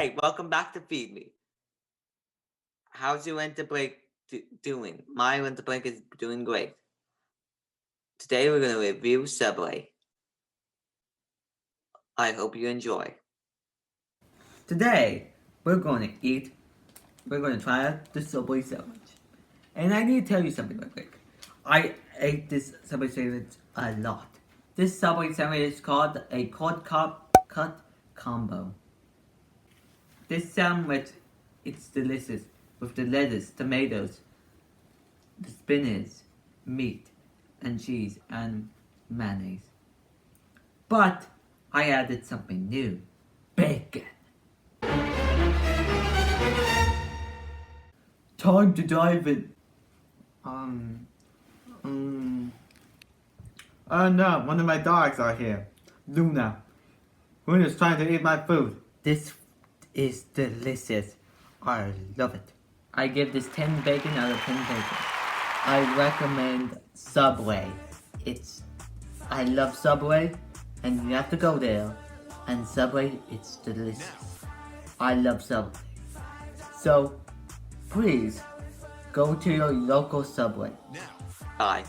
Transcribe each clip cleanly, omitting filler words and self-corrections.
Hey, welcome back to Feed Me. How's your winter break doing? My winter break is doing great. Today we're going to review Subway. I hope you enjoy. Today, we're going to try out the Subway sandwich. And I need to tell you something real quick. I ate this Subway sandwich a lot. This Subway sandwich is called a cold cut combo. This sandwich, it's delicious with the lettuce, tomatoes, the spinach, meat, and cheese, and mayonnaise. But I added something new. Bacon. Time to dive in. Oh no, one of my dogs are here. Luna. Luna's trying to eat my food. This is delicious. I love it. I give this 10 bacon out of 10 bacon. I recommend Subway. I love Subway, and you have to go there. And Subway, it's delicious. I love Subway. So, please, go to your local Subway. Bye.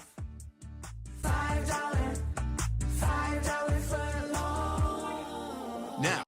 Now.